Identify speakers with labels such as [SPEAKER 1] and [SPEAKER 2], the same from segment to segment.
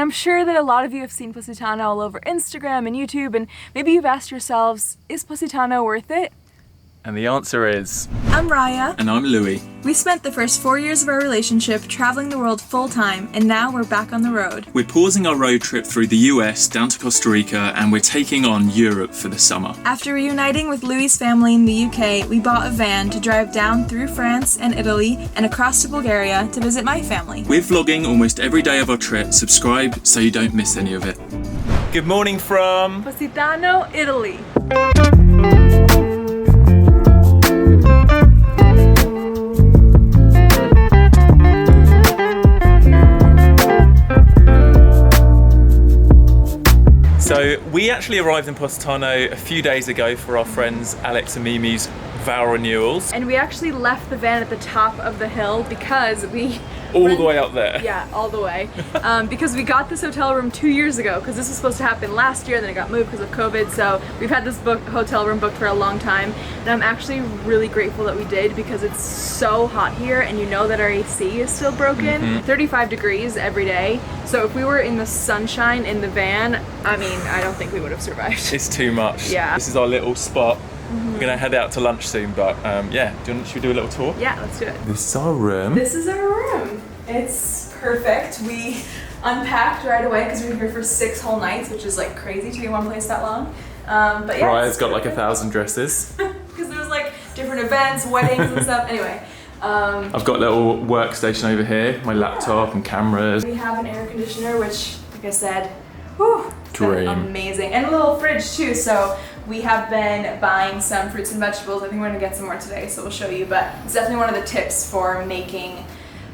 [SPEAKER 1] I'm sure that a lot of you have seen Positano all over Instagram and YouTube, and maybe you've asked yourselves, is Positano worth it?
[SPEAKER 2] And the answer is...
[SPEAKER 1] I'm Raya.
[SPEAKER 2] And I'm Louis.
[SPEAKER 1] We spent the first 4 years of our relationship traveling the world full-time, and now we're back on the road.
[SPEAKER 2] We're pausing our road trip through the US down to Costa Rica, and we're taking on Europe for the summer.
[SPEAKER 1] After reuniting with Louis' family in the UK, we bought a van to drive down through France and Italy and across to Bulgaria to visit my family.
[SPEAKER 2] We're vlogging almost every day of our trip. Subscribe so you don't miss any of it. Good morning from...
[SPEAKER 1] Positano, Italy.
[SPEAKER 2] So we actually arrived in Positano a few days ago for our friends Alex and Mimi's vow renewals.
[SPEAKER 1] And we actually left the van at the top of the hill because we...
[SPEAKER 2] All the way up there.
[SPEAKER 1] Yeah, all the way. Because we got this hotel room 2 years ago, because this was supposed to happen last year, then it got moved because of COVID, so we've had this hotel room booked for a long time, and I'm actually really grateful that we did because it's so hot here, and you know that our AC is still broken. 35 degrees every day, so if we were in the sunshine in the van, I mean, I don't think we would have survived.
[SPEAKER 2] It's too much.
[SPEAKER 1] Yeah.
[SPEAKER 2] This is our little spot. We're gonna head out to lunch soon, but yeah, should we do a little tour?
[SPEAKER 1] Yeah, let's do it.
[SPEAKER 2] This is our room.
[SPEAKER 1] This is our room. It's perfect. We unpacked right away because we were here for 6 whole nights, which is like crazy to be in one place that long. But yeah.
[SPEAKER 2] Raya's got like 1,000 dresses.
[SPEAKER 1] Because there was like different events, weddings and stuff. Anyway.
[SPEAKER 2] I've got a little workstation over here, my laptop and cameras.
[SPEAKER 1] We have an air conditioner, which, like I said, whew, it's been
[SPEAKER 2] Dream.
[SPEAKER 1] amazing. And a little fridge too, so we have been buying some fruits and vegetables. I think we're gonna get some more today, so we'll show you. But it's definitely one of the tips for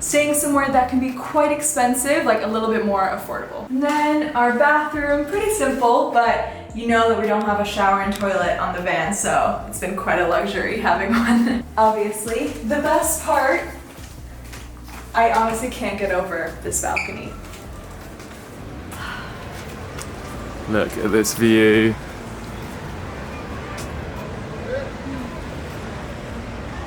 [SPEAKER 1] staying somewhere that can be quite expensive, like a little bit more affordable. And then our bathroom, pretty simple, but you know that we don't have a shower and toilet on the van, so it's been quite a luxury having one. Obviously, the best part, I honestly can't get over this balcony.
[SPEAKER 2] Look at this view.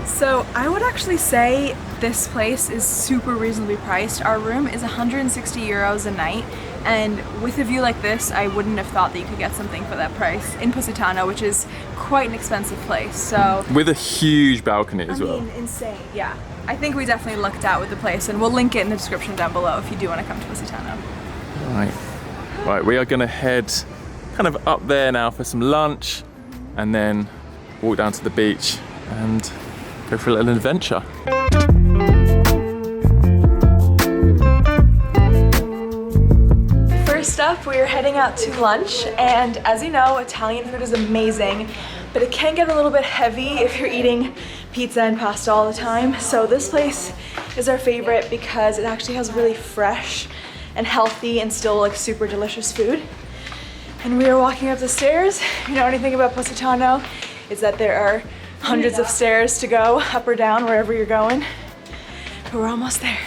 [SPEAKER 1] So I would actually say this place is super reasonably priced. Our room is 160 euros a night, and with a view like this, I wouldn't have thought that you could get something for that price in Positano, which is quite an expensive place. So
[SPEAKER 2] with a huge balcony as well.
[SPEAKER 1] I mean, insane, yeah. I think we definitely lucked out with the place, and we'll link it in the description down below if you do want to come to Positano.
[SPEAKER 2] Right, we are gonna head kind of up there now for some lunch, and then walk down to the beach and go for a little adventure.
[SPEAKER 1] First up, we are heading out to lunch, and as you know, Italian food is amazing, but it can get a little bit heavy if you're eating pizza and pasta all the time. So this place is our favorite because it actually has really fresh and healthy and still like super delicious food. And we are walking up the stairs. If you know anything about Positano, is that there are hundreds of stairs to go up or down wherever you're going, but we're almost there.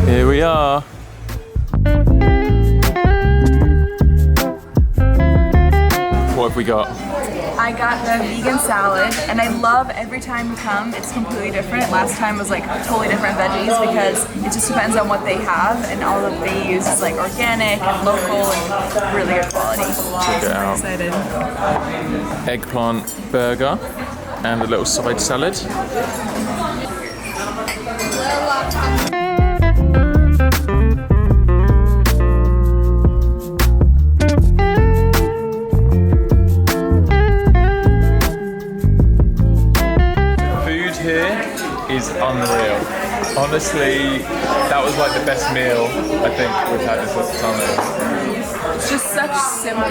[SPEAKER 2] Here we are. What have we got?
[SPEAKER 1] I got the vegan salad, and I love every time we come, it's completely different. Last time was like totally different veggies because it just depends on what they have, and all that they use is like organic and local and really good quality.
[SPEAKER 2] Check it out.
[SPEAKER 1] Excited.
[SPEAKER 2] Eggplant burger and a little side salad. Is unreal. Honestly, that was like the best meal I think we've had in Positano.
[SPEAKER 1] It's just such simple,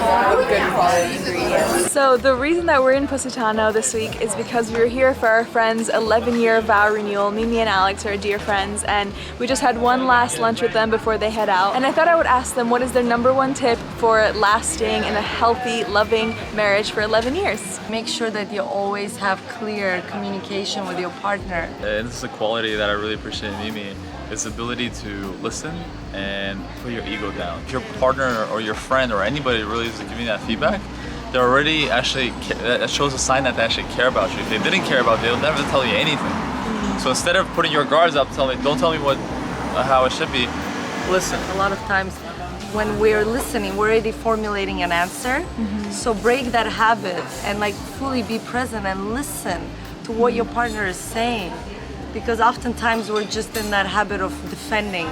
[SPEAKER 1] good quality ingredients. So the reason that we're in Positano this week is because we were here for our friend's 11-year vow renewal. Mimi and Alex are dear friends, and we just had one last lunch with them before they head out. And I thought I would ask them what is their #1 tip for lasting in a healthy, loving marriage for 11 years.
[SPEAKER 3] Make sure that you always have clear communication with your partner.
[SPEAKER 4] And this is a quality that I really appreciate in Mimi, is the ability to listen and put your ego down. If your partner or your friend or anybody really is giving that feedback, they're already actually, that shows a sign that they actually care about you. If they didn't care about you, they'll never tell you anything. So instead of putting your guards up, don't tell me how it should be, listen.
[SPEAKER 3] A lot of times when we're listening, we're already formulating an answer. So break that habit and like fully be present and listen to what your partner is saying. Because oftentimes we're just in that habit of defending,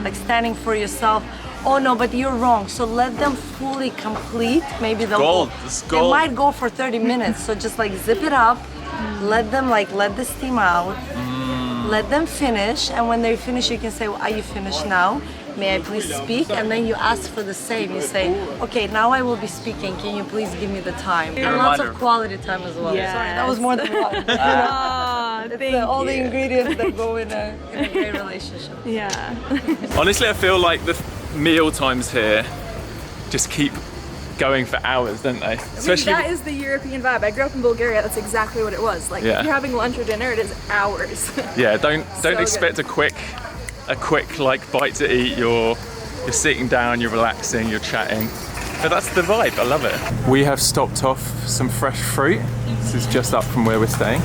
[SPEAKER 3] like standing for yourself. Oh no, but you're wrong. So let them fully complete. Maybe they'll
[SPEAKER 4] Gold. This is gold.
[SPEAKER 3] It might go for 30 minutes. So just like zip it up, let them like let the steam out, let them finish, and when they finish, you can say, well, are you finished now? May I please speak? And then you ask for the same. You say, okay, now I will be speaking. Can you please give me the time? And lots of quality time as well.
[SPEAKER 1] Yes.
[SPEAKER 3] Sorry, that was more than one. All the ingredients that go in a great relationship.
[SPEAKER 1] Yeah.
[SPEAKER 2] Honestly, I feel like the meal times here just keep going for hours, don't they?
[SPEAKER 1] Especially that is the European vibe. I grew up in Bulgaria. That's exactly what it was. Like if you're having lunch or dinner, it is hours.
[SPEAKER 2] Yeah, don't
[SPEAKER 1] So
[SPEAKER 2] expect
[SPEAKER 1] good.
[SPEAKER 2] a quick like bite to eat. You're sitting down, you're relaxing, you're chatting. But that's the vibe. I love it. We have stopped off some fresh fruit. This is just up from where we're staying.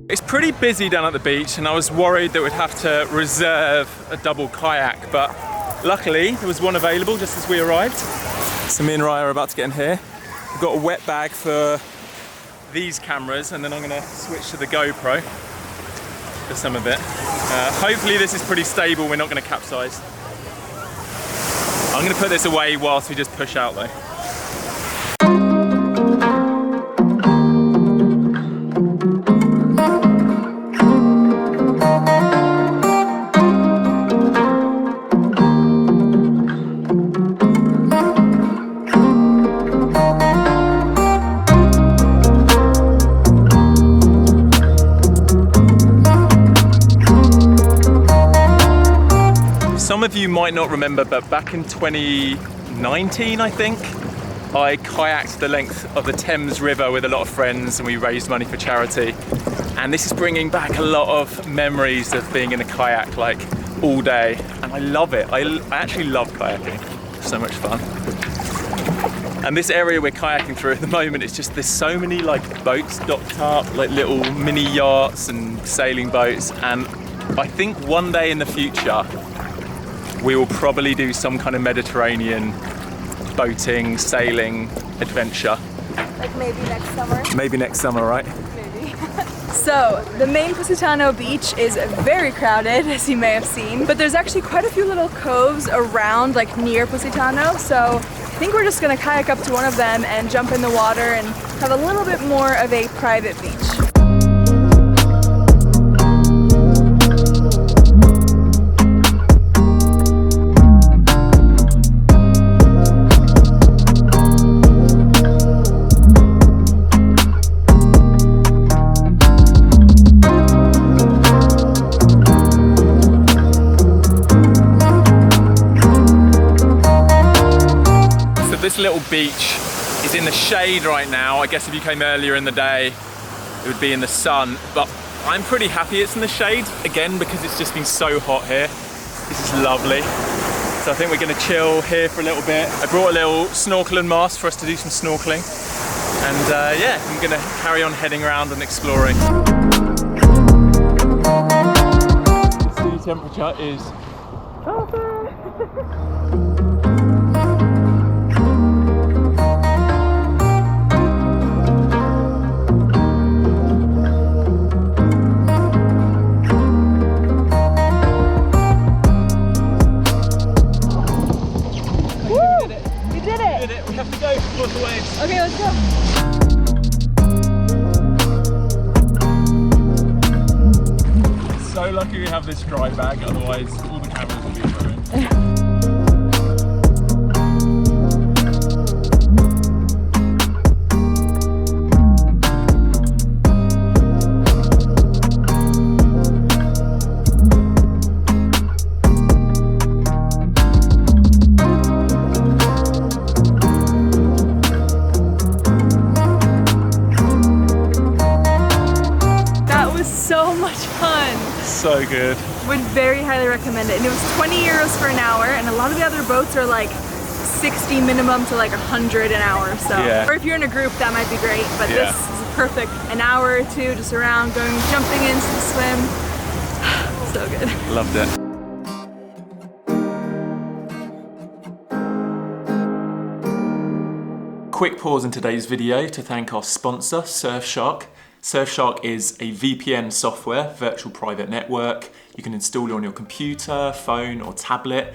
[SPEAKER 2] It's pretty busy down at the beach, and I was worried that we'd have to reserve a double kayak, but luckily there was one available just as we arrived. So me and Raya are about to get in here. We've got a wet bag for these cameras, and then I'm gonna switch to the GoPro for some of it. Hopefully this is pretty stable, we're not gonna capsize. I'm gonna put this away whilst we just push out though. Some of you might not remember, but back in 2019, I think, I kayaked the length of the Thames River with a lot of friends, and we raised money for charity. And this is bringing back a lot of memories of being in a kayak like all day, and I love it. I actually love kayaking. It's so much fun. And this area we're kayaking through at the moment, it's just, there's so many like boats docked up, like little mini yachts and sailing boats, and I think one day in the future we will probably do some kind of Mediterranean boating, sailing adventure.
[SPEAKER 1] Like maybe next summer.
[SPEAKER 2] Maybe next summer, right?
[SPEAKER 1] Maybe. So the main Positano beach is very crowded, as you may have seen, but there's actually quite a few little coves around, like near Positano. So I think we're just gonna kayak up to one of them and jump in the water and have a little bit more of a private beach.
[SPEAKER 2] This little beach is in the shade right now. I guess if you came earlier in the day, it would be in the sun, but I'm pretty happy it's in the shade, again, because it's just been so hot here. This is lovely. So I think we're gonna chill here for a little bit. I brought a little snorkel and mask for us to do some snorkeling. And yeah, I'm gonna carry on heading around and exploring. The sea temperature is
[SPEAKER 1] Okay, let's go.
[SPEAKER 2] so lucky we have this dry bag, otherwise all the cameras will be ruined. So good.
[SPEAKER 1] Would very highly recommend it. And it was 20 euros for an hour, and a lot of the other boats are like 60 minimum to like 100 an hour. So,
[SPEAKER 2] Yeah.
[SPEAKER 1] or if you're in a group, that might be great. But
[SPEAKER 2] Yeah.
[SPEAKER 1] this is perfect. An hour or two just around, going, jumping into the swim. So good.
[SPEAKER 2] Loved it. Quick pause in today's video to thank our sponsor, Surfshark. Surfshark is a VPN software, virtual private network. You can install it on your computer, phone, or tablet.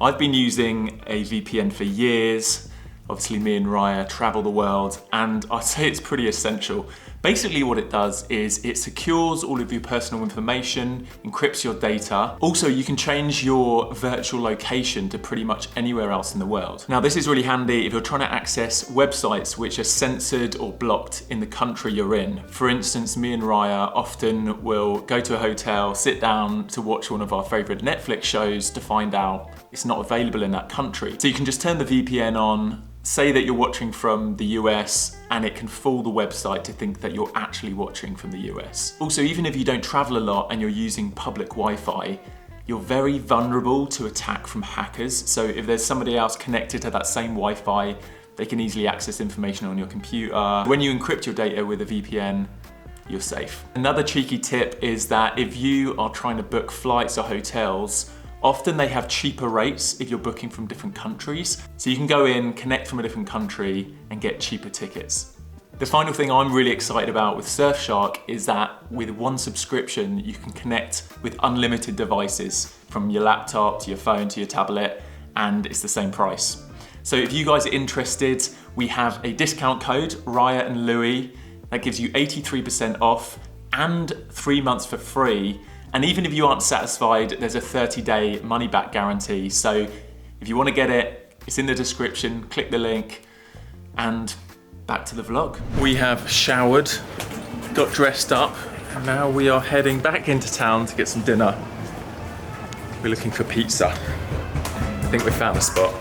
[SPEAKER 2] I've been using a VPN for years. Obviously, me and Raya travel the world, and I'd say it's pretty essential. Basically what it does is it secures all of your personal information, encrypts your data. Also, you can change your virtual location to pretty much anywhere else in the world. Now, this is really handy if you're trying to access websites which are censored or blocked in the country you're in. For instance, me and Raya often will go to a hotel, sit down to watch one of our favorite Netflix shows to find out it's not available in that country. So you can just turn the VPN on, say that you're watching from the US, and it can fool the website to think that you're actually watching from the US. Also, even if you don't travel a lot and you're using public Wi-Fi, you're very vulnerable to attack from hackers. So if there's somebody else connected to that same Wi-Fi, they can easily access information on your computer. When you encrypt your data with a VPN, you're safe. Another cheeky tip is that if you are trying to book flights or hotels, often they have cheaper rates if you're booking from different countries. So you can go in, connect from a different country, and get cheaper tickets. The final thing I'm really excited about with Surfshark is that with one subscription, you can connect with unlimited devices from your laptop to your phone to your tablet, and it's the same price. So if you guys are interested, we have a discount code, Raya and Louie, that gives you 83% off and 3 months for free. And even if you aren't satisfied, there's a 30-day money-back guarantee. So if you want to get it, it's in the description, click the link, and back to the vlog. We have showered, got dressed up, and now we are heading back into town to get some dinner. We're looking for pizza. I think we found a spot.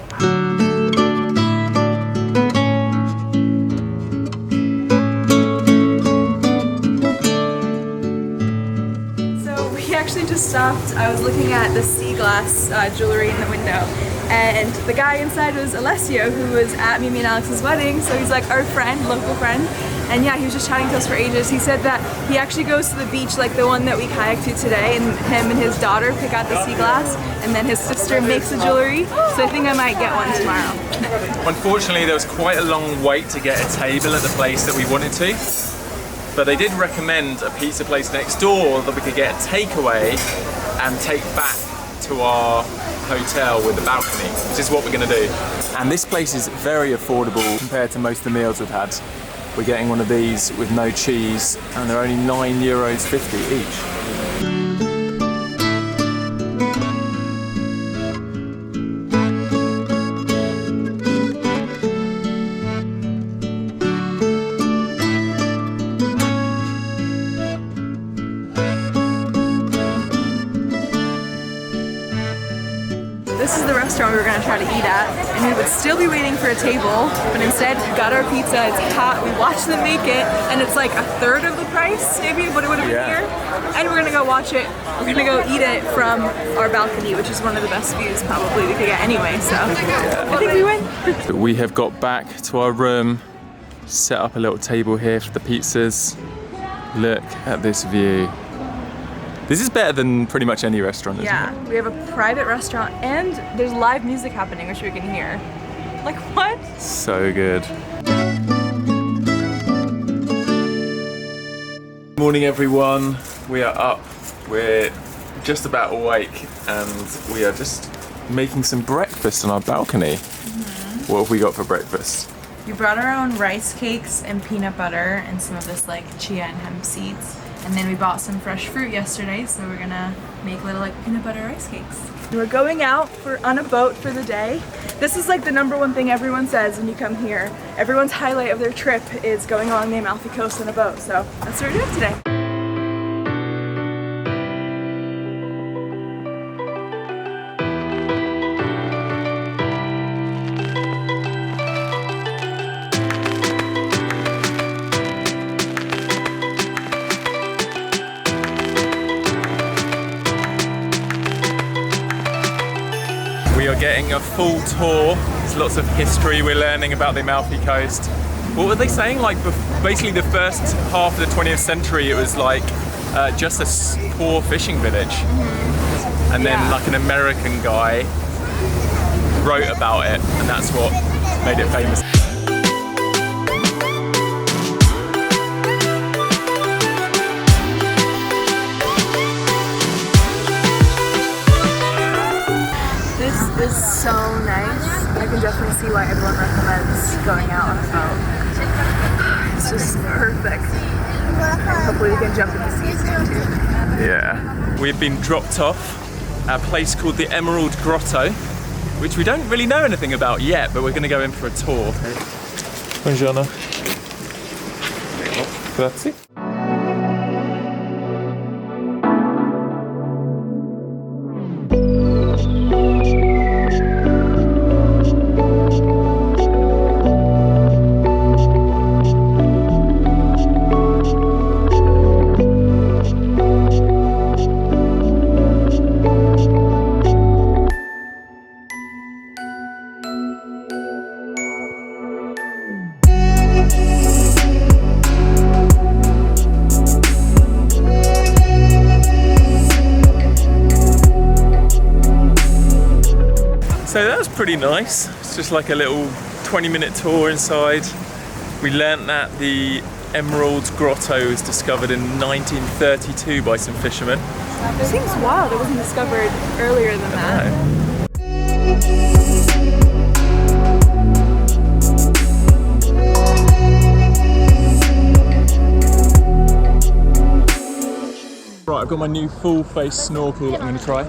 [SPEAKER 1] Just stopped. I was looking at the sea glass jewelry in the window, and the guy inside was Alessio, who was at Mimi and Alex's wedding. So he's like our friend, local friend, and yeah, he was just chatting to us for ages. He said that he actually goes to the beach, like the one that we kayaked to today, and him and his daughter pick out the sea glass, and then his sister makes the jewelry. So I think I might get one tomorrow.
[SPEAKER 2] Unfortunately, there was quite a long wait to get a table at the place that we wanted to. But they did recommend a pizza place next door that we could get a takeaway and take back to our hotel with the balcony, which is what we're going to do. And this place is very affordable compared to most of the meals we've had. We're getting one of these with no cheese, and they're only €9.50 each.
[SPEAKER 1] This is the restaurant we were going to try to eat at, and we would still be waiting for a table, but instead we got our pizza, it's hot, we watched them make it, and it's like a third of the price, maybe, of what it would have been here. And we're going to go watch it, we're going to go eat it from our balcony, which is one of the best views probably we could get anyway, so I think we win.
[SPEAKER 2] We have got back to our room, set up a little table here for the pizzas. Look at this view. This is better than pretty much any restaurant, isn't it?
[SPEAKER 1] We have a private restaurant and there's live music happening, which we can hear. Like, what?
[SPEAKER 2] So good. Morning, everyone. We are up. We're just about awake and we are just making some breakfast on our balcony. Mm-hmm. What have we got for breakfast?
[SPEAKER 1] We brought our own rice cakes and peanut butter and some of this like chia and hemp seeds. And then we bought some fresh fruit yesterday, so we're gonna make little like peanut butter rice cakes. We're going out on a boat for the day. This is like the #1 thing everyone says when you come here. Everyone's highlight of their trip is going along the Amalfi Coast on a boat, so that's what we're doing today.
[SPEAKER 2] getting a full tour. There's lots of history we're learning about the Amalfi Coast. What were they saying? Like basically the first half of the 20th century, it was like just a poor fishing village. And then like an American guy wrote about it, and that's what made it famous.
[SPEAKER 1] This is so nice. I can definitely see why everyone recommends going out on a boat. It's just perfect. And hopefully we can jump in the sea soon too.
[SPEAKER 2] Yeah. We've been dropped off at a place called the Emerald Grotto, which we don't really know anything about yet, but we're going to go in for a tour. Buongiorno. Grazie. So that was pretty nice. It's just like a little 20-minute tour inside. We learnt that the Emerald Grotto was discovered in 1932 by some fishermen.
[SPEAKER 1] It seems wild it wasn't discovered earlier than that.
[SPEAKER 2] Right, I've got my new full face snorkel that I'm going to try.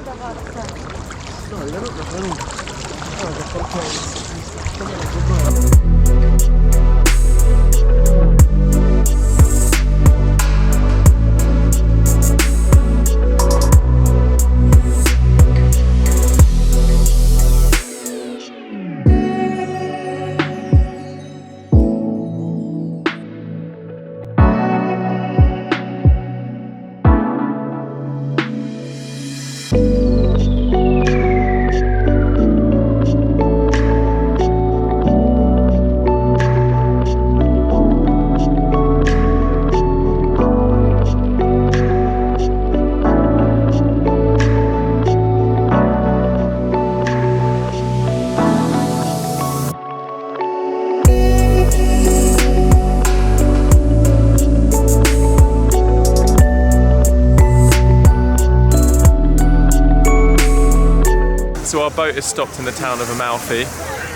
[SPEAKER 2] So our boat has stopped in the town of Amalfi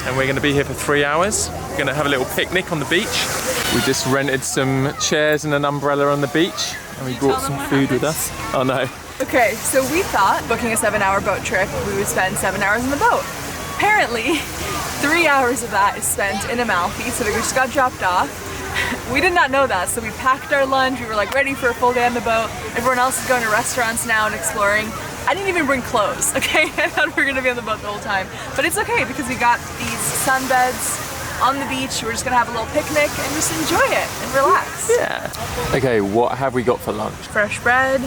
[SPEAKER 2] and we're going to be here for 3 hours. We're going to have a little picnic on the beach. We just rented some chairs and an umbrella on the beach and we brought some food with us. Oh no.
[SPEAKER 1] Okay, so we thought booking a 7-hour boat trip, we would spend 7 hours in the boat. Apparently, 3 hours of that is spent in Amalfi, so we just got dropped off. We did not know that, so we packed our lunch, we were like ready for a full day on the boat. Everyone else is going to restaurants now and exploring. I didn't even bring clothes, okay? I thought we were gonna be on the boat the whole time. But it's okay because we got these sunbeds on the beach. We're just gonna have a little picnic and just enjoy it and relax.
[SPEAKER 2] Yeah. Okay, what have we got for lunch?
[SPEAKER 1] Fresh bread,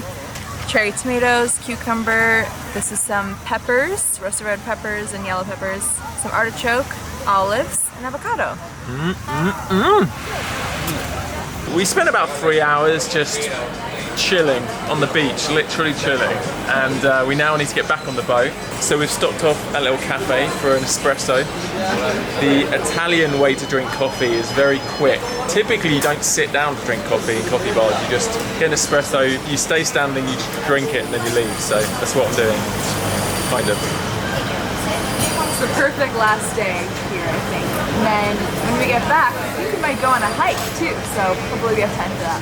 [SPEAKER 1] cherry tomatoes, cucumber. This is some peppers, roasted red peppers and yellow peppers. Some artichoke, olives, and avocado.
[SPEAKER 2] We spent about 3 hours just chilling on the beach, literally chilling, and we now need to get back on the boat. So we've stopped off at a little cafe for an espresso. The Italian way to drink coffee is very quick. Typically you don't sit down to drink coffee in coffee bars, you just get an espresso, you stay standing, you drink it and then you leave. So that's what I'm doing, kind of.
[SPEAKER 1] It's the perfect last day here, I think. And then when we get back, I think we might go on a hike too, so hopefully we have time for that.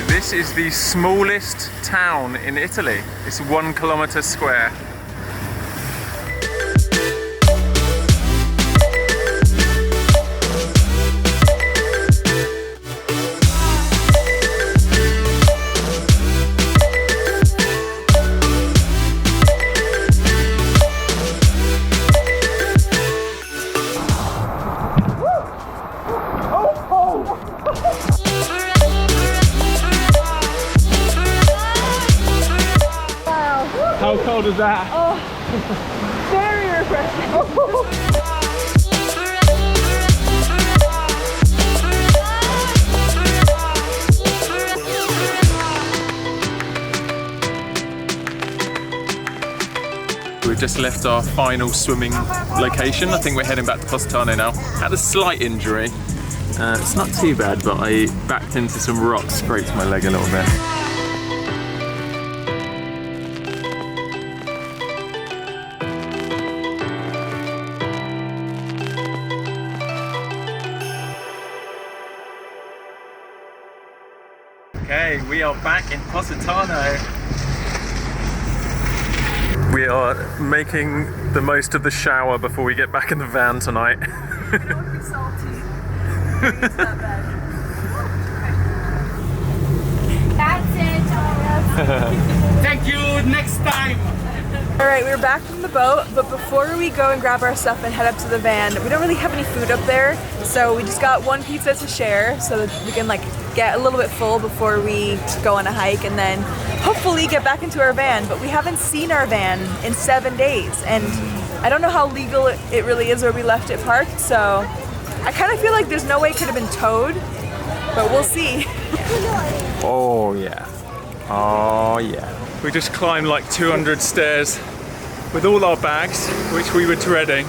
[SPEAKER 2] This is the smallest town in Italy. It's 1 kilometer square. was that?
[SPEAKER 1] Oh, very refreshing.
[SPEAKER 2] We've just left our final swimming location. I think we're heading back to Positano now. Had a slight injury. It's not too bad, but I backed into some rocks, scraped my leg a little bit. Okay, we are back in Positano. We are making the most of the shower before we get back in the van tonight.
[SPEAKER 1] Don't be salty. It's not bad.
[SPEAKER 5] That's it. Thank you. Next time.
[SPEAKER 1] All right, we're back from the boat, but before we go and grab our stuff and head up to the van, we don't really have any food up there, so we just got one pizza to share so that we can like get a little bit full before we go on a hike and then hopefully get back into our van. But we haven't seen our van in 7 days, and I don't know how legal it really is where we left it parked, so I kind of feel like there's no way it could have been towed, but we'll see.
[SPEAKER 2] Oh yeah. Oh yeah. We just climbed like 200 stairs with all our bags, which we were dreading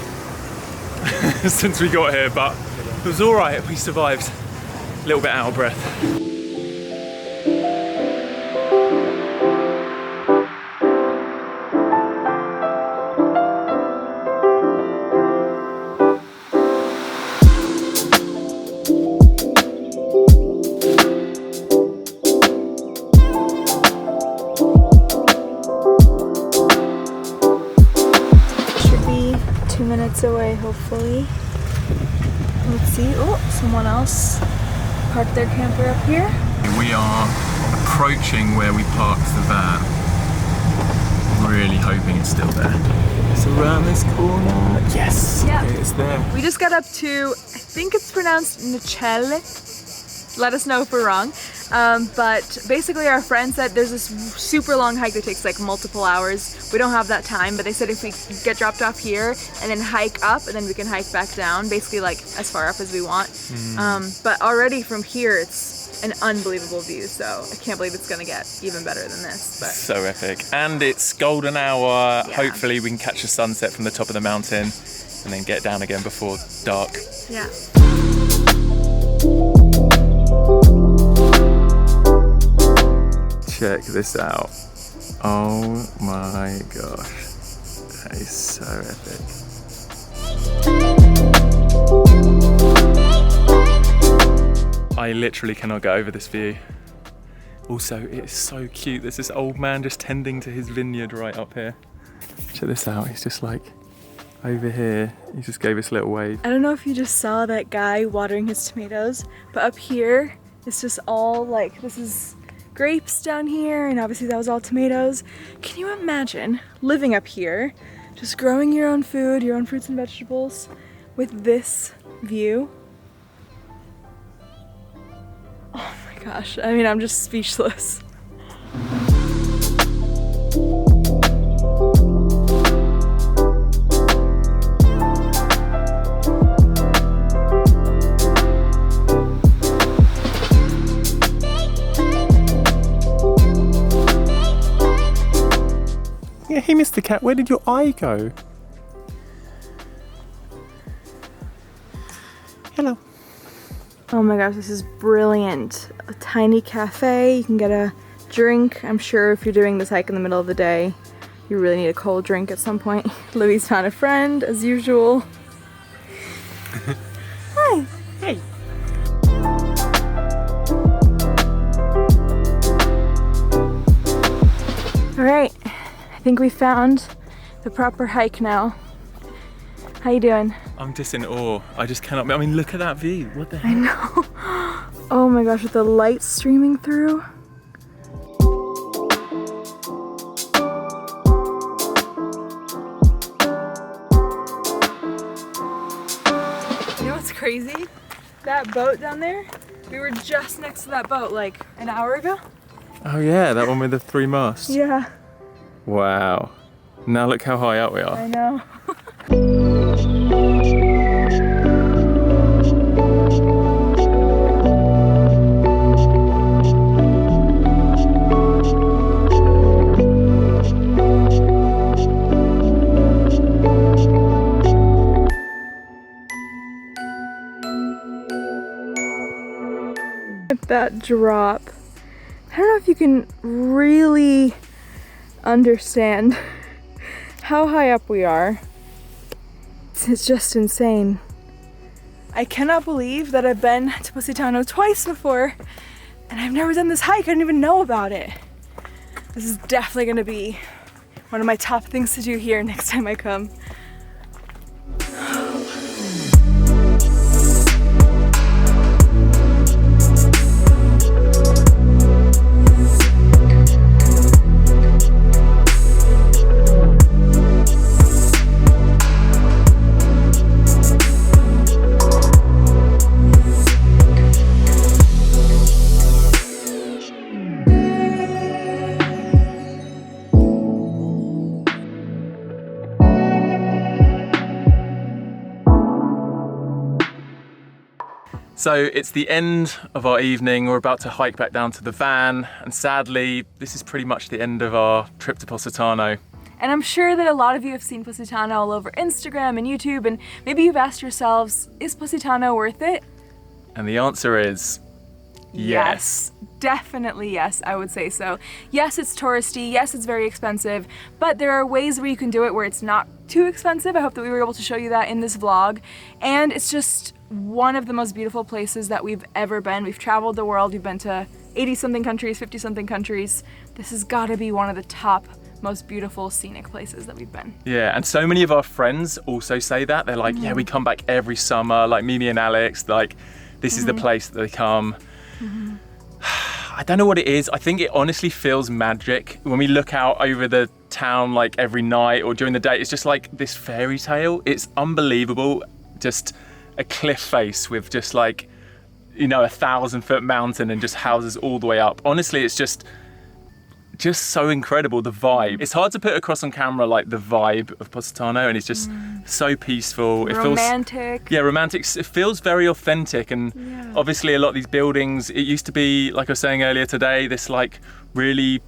[SPEAKER 2] since we got here, but it was all right. We survived. A little bit out of breath.
[SPEAKER 1] Away, hopefully. Let's see. Oh, someone else parked their camper up here.
[SPEAKER 2] We are approaching where we parked the van. Really hoping it's still there. It's around this corner. Yes,
[SPEAKER 1] yeah,
[SPEAKER 2] it's there.
[SPEAKER 1] We just got up to, I think it's pronounced Nacelle. Let us know if we're wrong. But basically our friend said there's this super long hike that takes like multiple hours. We don't have that time, but they said if we get dropped off here and then hike up and then we can hike back down, basically like as far up as we want. But already from here it's an unbelievable view, so I can't believe it's gonna get even better than this. But.
[SPEAKER 2] So epic. And it's golden hour.
[SPEAKER 1] Yeah.
[SPEAKER 2] Hopefully we can catch a sunset from the top of the mountain and then get down again before dark.
[SPEAKER 1] Yeah.
[SPEAKER 2] Check this out. Oh my gosh. That is so epic. I literally cannot get over this view. Also, it is so cute. There's this old man just tending to his vineyard right up here. Check this out. He's just like over here. He just gave us a little wave.
[SPEAKER 1] I don't know if you just saw that guy watering his tomatoes, but up here it's just all like, this is grapes down here, and obviously that was all tomatoes. Can you imagine living up here, just growing your own food, your own fruits and vegetables with this view? Oh my gosh, I mean, I'm just speechless.
[SPEAKER 2] Hey, Mr. Cat, where did your eye go? Hello.
[SPEAKER 1] Oh my gosh, this is brilliant. A tiny cafe, you can get a drink. I'm sure if you're doing this hike in the middle of the day, you really need a cold drink at some point. Louis found a friend, as usual. Hi.
[SPEAKER 2] Hey.
[SPEAKER 1] All right. I think we found the proper hike now. How you doing?
[SPEAKER 2] I'm just in awe. I just cannot. I mean, look at that view. What the heck?
[SPEAKER 1] I know. Oh my gosh, with the light streaming through. You know what's crazy? That boat down there, we were just next to that boat like an hour ago.
[SPEAKER 2] Oh yeah, that one with the 3 masts.
[SPEAKER 1] Yeah.
[SPEAKER 2] Wow. Now look how high up we are.
[SPEAKER 1] I know. That drop. I don't know if you can really understand how high up we are. It's just insane. I cannot believe that I've been to Positano twice before and I've never done this hike. I didn't even know about it. This is definitely gonna be one of my top things to do here next time I come.
[SPEAKER 2] So it's the end of our evening. We're about to hike back down to the van, and sadly, this is pretty much the end of our trip to Positano.
[SPEAKER 1] And I'm sure that a lot of you have seen Positano all over Instagram and YouTube, and maybe you've asked yourselves, is Positano worth it?
[SPEAKER 2] And the answer is yes.
[SPEAKER 1] Definitely yes, I would say so. Yes, it's touristy, yes, it's very expensive, but there are ways where you can do it where it's not too expensive. I hope that we were able to show you that in this vlog. And it's just one of the most beautiful places that we've ever been. We've traveled the world, we've been to 80-something countries, 50-something countries. This has got to be one of the top most beautiful scenic places that we've been.
[SPEAKER 2] Yeah, and so many of our friends also say that. They're like, yeah, we come back every summer, like Mimi and Alex, like this is the place that they come. I don't know what it is. I think it honestly feels magic. When we look out over the town like every night or during the day, it's just like this fairy tale. It's unbelievable. Just a cliff face with just like, you know, 1,000-foot mountain and just houses all the way up. Honestly, it's just so incredible, the vibe. It's hard to put across on camera like the vibe of Positano, and it's just so peaceful. It
[SPEAKER 1] romantic.
[SPEAKER 2] Feels romantic. It feels very authentic, and obviously a lot of these buildings, it used to be, like I was saying earlier today, this like really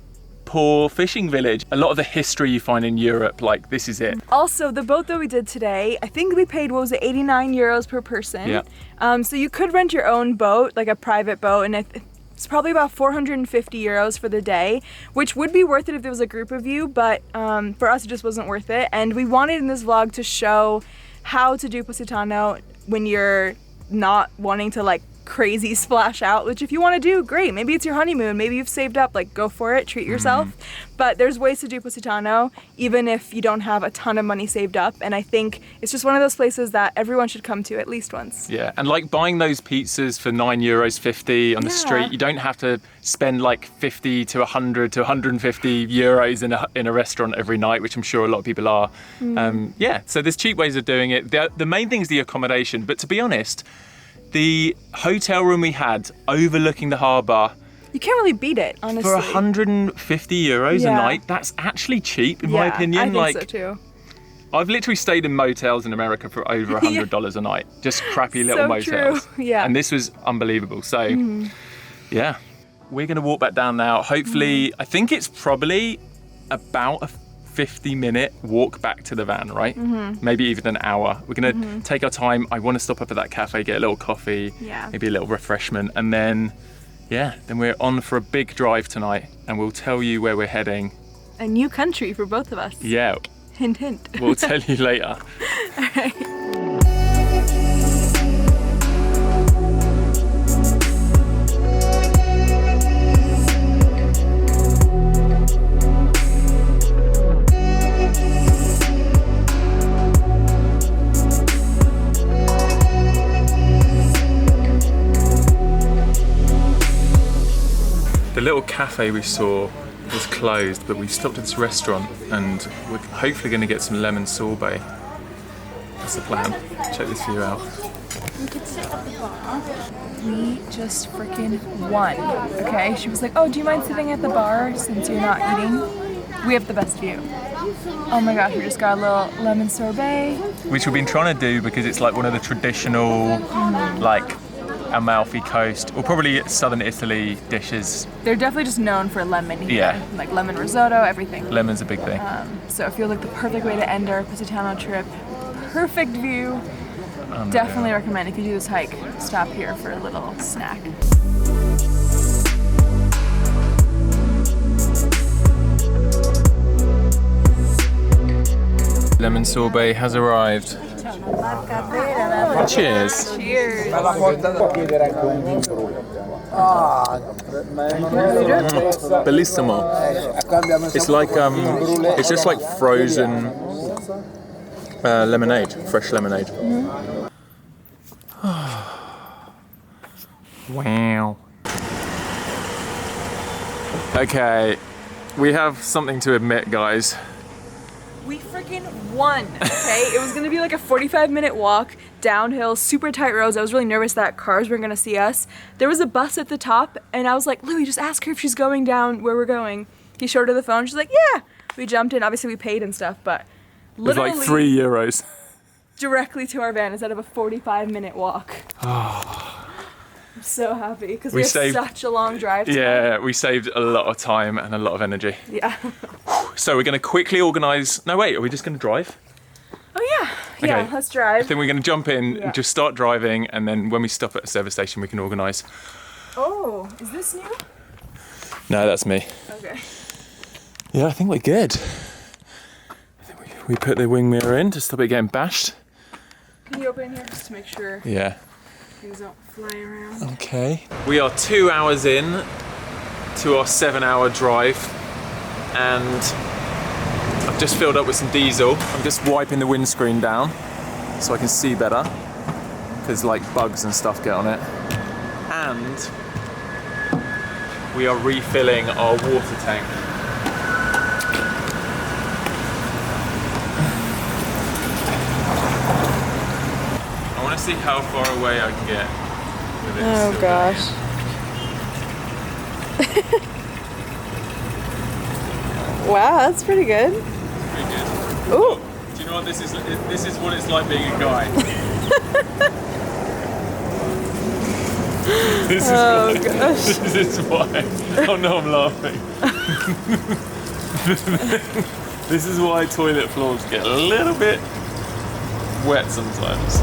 [SPEAKER 2] poor fishing village. A lot of the history you find in Europe, like this is it.
[SPEAKER 1] Also, the boat that we did today, I think we paid, what was it, 89 euros per person.
[SPEAKER 2] Yeah.
[SPEAKER 1] So you could rent your own boat, like a private boat, and it's probably about 450 euros for the day, which would be worth it if there was a group of you, but for us it just wasn't worth it. And we wanted in this vlog to show how to do Positano when you're not wanting to like crazy splash out, which if you want to do, great. Maybe it's your honeymoon, maybe you've saved up, like go for it, treat yourself. But there's ways to do Positano even if you don't have a ton of money saved up, and I think it's just one of those places that everyone should come to at least once.
[SPEAKER 2] Yeah, and like buying those pizzas for €9.50 on the street, you don't have to spend like 50 to 100 to 150 euros in a restaurant every night, which I'm sure a lot of people are. Yeah, so there's cheap ways of doing it. The main thing is the accommodation, but to be honest, the hotel room we had overlooking the harbour,
[SPEAKER 1] you can't really beat it, honestly.
[SPEAKER 2] For 150 euros a night, that's actually cheap in my opinion.
[SPEAKER 1] I think so too.
[SPEAKER 2] I've literally stayed in motels in America for over $100 a night, just crappy little motels.
[SPEAKER 1] True. Yeah.
[SPEAKER 2] And this was unbelievable. So yeah, we're gonna walk back down now. Hopefully, I think it's probably about a 50-minute walk back to the van, right? Maybe even an hour. We're gonna take our time. I want to stop up at that cafe, get a little coffee, maybe a little refreshment, and then then we're on for a big drive tonight, and we'll tell you where we're heading.
[SPEAKER 1] A new country for both of us.
[SPEAKER 2] Yeah.
[SPEAKER 1] Hint, hint.
[SPEAKER 2] We'll tell you later.
[SPEAKER 1] All right.
[SPEAKER 2] The little cafe we saw was closed, but we stopped at this restaurant and we're hopefully going to get some lemon sorbet. That's the plan. Check this view out.
[SPEAKER 1] We could sit at the bar. We just freaking won, okay? She was like, oh, do you mind sitting at the bar since you're not eating? We have the best view. Oh my gosh, we just got a little lemon sorbet.
[SPEAKER 2] Which we've been trying to do because it's like one of the traditional, like, Amalfi Coast, or probably southern Italy dishes.
[SPEAKER 1] They're definitely just known for lemon here.
[SPEAKER 2] Yeah.
[SPEAKER 1] Like lemon risotto, everything.
[SPEAKER 2] Lemon's a big thing.
[SPEAKER 1] So it feels like the perfect way to end our Positano trip. Perfect view. Definitely recommend if you do this hike, stop here for a little snack.
[SPEAKER 2] Lemon sorbet has arrived. Cheers.
[SPEAKER 1] Cheers.
[SPEAKER 2] Bellissimo. It's like it's just like frozen lemonade, fresh lemonade. Wow. Okay, we have something to admit, guys.
[SPEAKER 1] We freaking won, okay? It was gonna be like a 45-minute walk downhill, super tight roads. I was really nervous that cars weren't gonna see us. There was a bus at the top, and I was like, Louie, just ask her if she's going down where we're going. He showed her the phone, she's like, yeah. We jumped in, obviously we paid and stuff, but
[SPEAKER 2] It was like €3.
[SPEAKER 1] Directly to our van instead of a 45-minute walk. I'm so happy, because we have such a long drive tonight.
[SPEAKER 2] Yeah, we saved a lot of time and a lot of energy.
[SPEAKER 1] Yeah.
[SPEAKER 2] So we're gonna quickly organise, no wait, are we just gonna drive?
[SPEAKER 1] Oh yeah, yeah,
[SPEAKER 2] Okay.
[SPEAKER 1] let's drive.
[SPEAKER 2] I think we're gonna jump in,
[SPEAKER 1] Yeah.
[SPEAKER 2] just start driving, and then when we stop at a service station we can organise.
[SPEAKER 1] Oh, is this new?
[SPEAKER 2] No, that's me.
[SPEAKER 1] Okay.
[SPEAKER 2] Yeah, I think we're good. I think we put the wing mirror in to stop it getting bashed.
[SPEAKER 1] Can you open here just to make sure
[SPEAKER 2] Yeah.
[SPEAKER 1] things don't fly around?
[SPEAKER 2] Okay. We are 2 hours in to our 7-hour drive, and I've just filled up with some diesel. I'm just wiping the windscreen down so I can see better, because like bugs and stuff get on it. And we are refilling our water tank. I want to see how far away I can get with this.
[SPEAKER 1] Oh gosh. Wow, that's pretty good.
[SPEAKER 2] Pretty good.
[SPEAKER 1] Ooh.
[SPEAKER 2] Do you know what this is? This is what it's like being a guy. This is
[SPEAKER 1] Oh
[SPEAKER 2] why.
[SPEAKER 1] gosh.
[SPEAKER 2] This is why. Oh no, I'm laughing. This is why toilet floors get a little bit wet sometimes.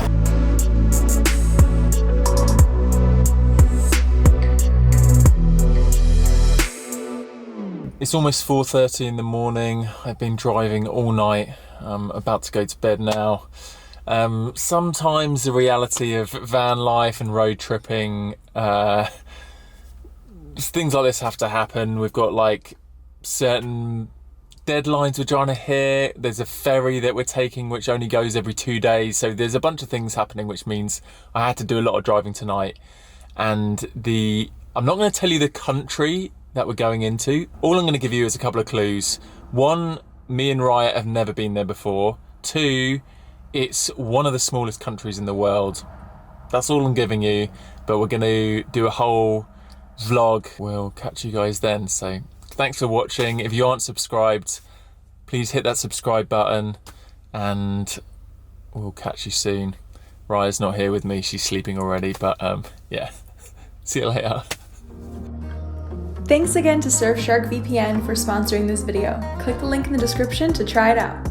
[SPEAKER 2] It's almost 4:30 in the morning. I've been driving all night. I'm about to go to bed now. Sometimes the reality of van life and road tripping, things like this have to happen. We've got like certain deadlines we're trying to hit. There's a ferry that we're taking which only goes every 2 days. So there's a bunch of things happening, which means I had to do a lot of driving tonight. And I'm not going to tell you the country that we're going into. All I'm going to give you is a couple of clues. One, me and Raya have never been there before. Two, it's one of the smallest countries in the world. That's all I'm giving you, but we're going to do a whole vlog. We'll catch you guys then. So thanks for watching. If you aren't subscribed, please hit that subscribe button, and we'll catch you soon. Raya's not here with me, she's sleeping already, but yeah, see you later.
[SPEAKER 1] Thanks again to Surfshark VPN for sponsoring this video. Click the link in the description to try it out.